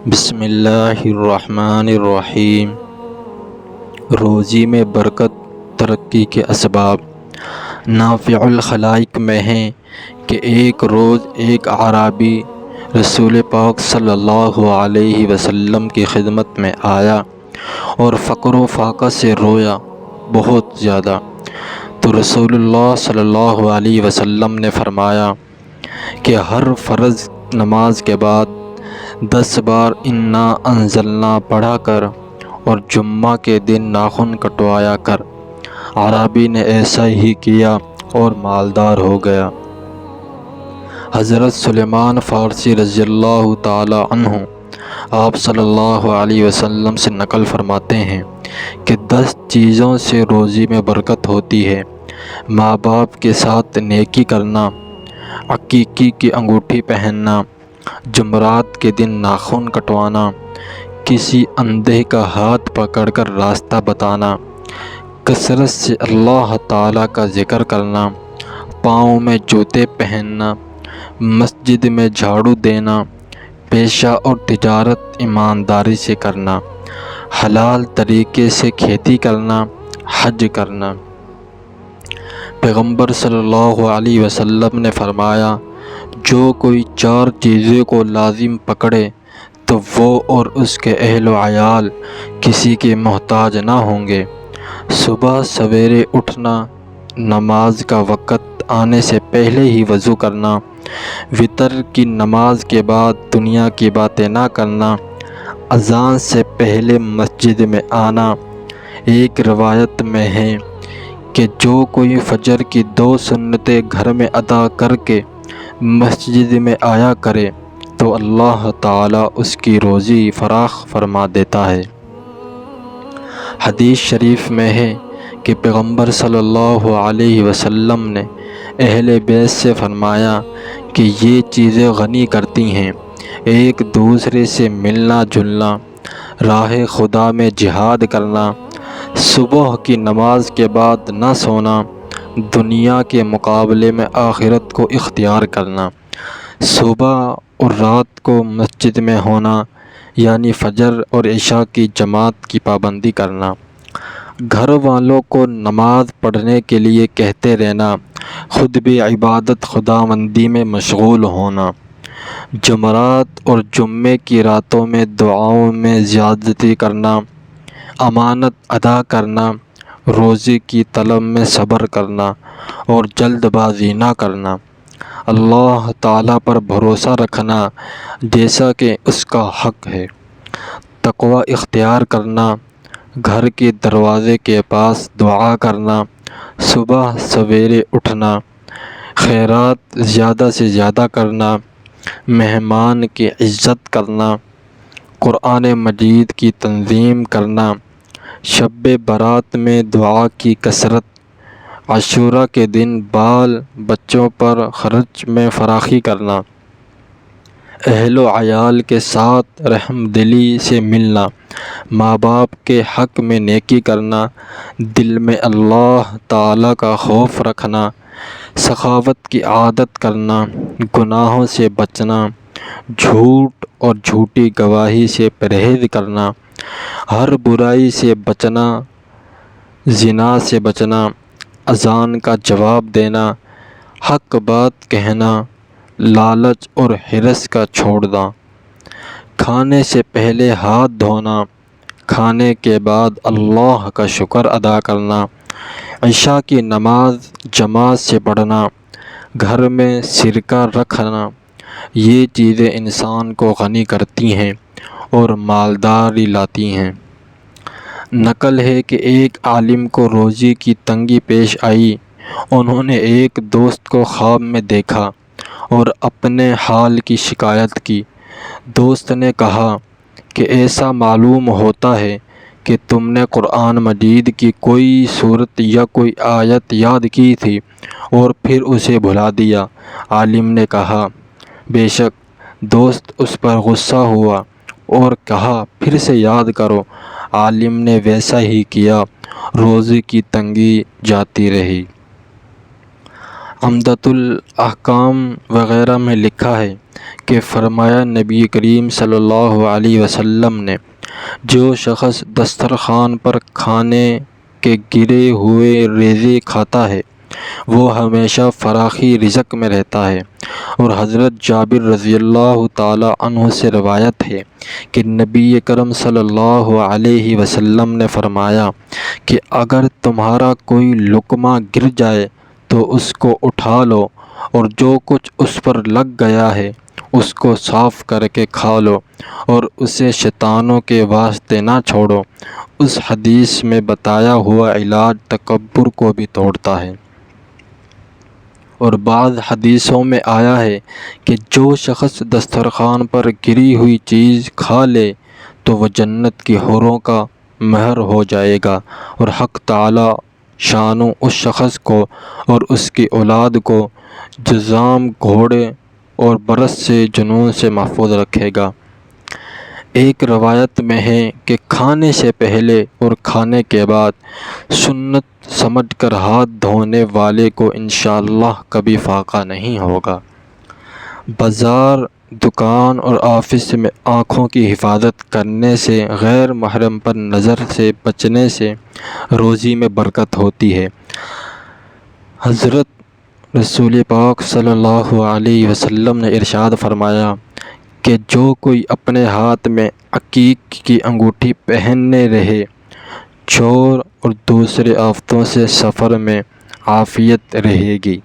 بسم اللہ الرحمن الرحیم۔ روزی میں برکت ترقی کے اسباب نافع الخلائق میں ہیں کہ ایک روز ایک اعرابی رسول پاک صلی اللہ علیہ وسلم کی خدمت میں آیا اور فقر و فاقہ سے رویا بہت زیادہ، تو رسول اللہ صلی اللہ علیہ وسلم نے فرمایا کہ ہر فرض نماز کے بعد 10 بار انا انزلنا پڑھا کر اور جمعہ کے دن ناخن کٹوایا کر۔ عربی نے ایسا ہی کیا اور مالدار ہو گیا۔ حضرت سلیمان فارسی رضی اللہ تعالی عنہ آپ صلی اللہ علیہ وسلم سے نقل فرماتے ہیں کہ 10 چیزوں سے روزی میں برکت ہوتی ہے: ماں باپ کے ساتھ نیکی کرنا، عقیقے کی انگوٹھی پہننا، جمعرات کے دن ناخن کٹوانا، کسی اندھے کا ہاتھ پکڑ کر راستہ بتانا، کثرت سے اللہ تعالیٰ کا ذکر کرنا، پاؤں میں جوتے پہننا، مسجد میں جھاڑو دینا، پیشہ اور تجارت ایمانداری سے کرنا، حلال طریقے سے کھیتی کرنا، حج کرنا۔ پیغمبر صلی اللہ علیہ وسلم نے فرمایا، جو کوئی 4 چیزوں کو لازم پکڑے تو وہ اور اس کے اہل و عیال کسی کے محتاج نہ ہوں گے: صبح سویرے اٹھنا، نماز کا وقت آنے سے پہلے ہی وضو کرنا، وتر کی نماز کے بعد دنیا کی باتیں نہ کرنا، اذان سے پہلے مسجد میں آنا۔ ایک روایت میں ہے کہ جو کوئی فجر کی 2 سنتیں گھر میں ادا کر کے مسجد میں آیا کرے تو اللہ تعالیٰ اس کی روزی فراخ فرما دیتا ہے۔ حدیث شریف میں ہے کہ پیغمبر صلی اللہ علیہ وسلم نے اہل بیت سے فرمایا کہ یہ چیزیں غنی کرتی ہیں: ایک دوسرے سے ملنا جلنا، راہ خدا میں جہاد کرنا، صبح کی نماز کے بعد نہ سونا، دنیا کے مقابلے میں آخرت کو اختیار کرنا، صبح اور رات کو مسجد میں ہونا یعنی فجر اور عشاء کی جماعت کی پابندی کرنا، گھر والوں کو نماز پڑھنے کے لیے کہتے رہنا، خود بھی عبادت خداوندی میں مشغول ہونا، جمعرات اور جمعے کی راتوں میں دعاؤں میں زیادتی کرنا، امانت ادا کرنا، روزی کی طلب میں صبر کرنا اور جلد بازی نہ کرنا، اللہ تعالیٰ پر بھروسہ رکھنا جیسا کہ اس کا حق ہے، تقوی اختیار کرنا، گھر کے دروازے کے پاس دعا کرنا، صبح سویرے اٹھنا، خیرات زیادہ سے زیادہ کرنا، مہمان کی عزت کرنا، قرآن مجید کی تنظیم کرنا، شب برات میں دعا کی کثرت، عاشوراء کے دن بال بچوں پر خرچ میں فراخی کرنا، اہل و عیال کے ساتھ رحم دلی سے ملنا، ماں باپ کے حق میں نیکی کرنا، دل میں اللہ تعالیٰ کا خوف رکھنا، سخاوت کی عادت کرنا، گناہوں سے بچنا، جھوٹ اور جھوٹی گواہی سے پرہیز کرنا، ہر برائی سے بچنا، زنا سے بچنا، اذان کا جواب دینا، حق بات کہنا، لالچ اور حرص کا چھوڑنا، کھانے سے پہلے ہاتھ دھونا، کھانے کے بعد اللہ کا شکر ادا کرنا، عشاء کی نماز جماعت سے پڑھنا، گھر میں سرکہ رکھنا۔ یہ چیزیں انسان کو غنی کرتی ہیں اور مالداری لاتی ہیں۔ نقل ہے کہ ایک عالم کو روزی کی تنگی پیش آئی۔ انہوں نے ایک دوست کو خواب میں دیکھا اور اپنے حال کی شکایت کی۔ دوست نے کہا کہ ایسا معلوم ہوتا ہے کہ تم نے قرآن مجید کی کوئی سورت یا کوئی آیت یاد کی تھی اور پھر اسے بھلا دیا۔ عالم نے کہا، بے شک۔ دوست اس پر غصہ ہوا اور کہا، پھر سے یاد کرو۔ عالم نے ویسا ہی کیا، روزی کی تنگی جاتی رہی۔ عمدۃ الاحکام وغیرہ میں لکھا ہے کہ فرمایا نبی کریم صلی اللہ علیہ وسلم نے، جو شخص دسترخوان پر کھانے کے گرے ہوئے ریزے کھاتا ہے وہ ہمیشہ فراخی رزق میں رہتا ہے۔ اور حضرت جابر رضی اللہ تعالی عنہ سے روایت ہے کہ نبی کرم صلی اللہ علیہ وسلم نے فرمایا کہ اگر تمہارا کوئی لقمہ گر جائے تو اس کو اٹھا لو، اور جو کچھ اس پر لگ گیا ہے اس کو صاف کر کے کھا لو، اور اسے شیطانوں کے واسطے نہ چھوڑو۔ اس حدیث میں بتایا ہوا علاج تکبر کو بھی توڑتا ہے۔ اور بعض حدیثوں میں آیا ہے کہ جو شخص دسترخوان پر گری ہوئی چیز کھا لے تو وہ جنت کی حوروں کا مہر ہو جائے گا، اور حق تعالی شانو اس شخص کو اور اس کی اولاد کو جذام، گھوڑے اور برس سے جنون سے محفوظ رکھے گا۔ ایک روایت میں ہے کہ کھانے سے پہلے اور کھانے کے بعد سنت سمجھ کر ہاتھ دھونے والے کو انشاءاللہ کبھی فاقہ نہیں ہوگا۔ بازار، دکان اور آفس میں آنکھوں کی حفاظت کرنے سے، غیر محرم پر نظر سے بچنے سے روزی میں برکت ہوتی ہے۔ حضرت رسول پاک صلی اللہ علیہ وسلم نے ارشاد فرمایا کہ جو کوئی اپنے ہاتھ میں عقیق کی انگوٹھی پہنے رہے، چور اور دوسرے آفتوں سے سفر میں عافیت رہے گی۔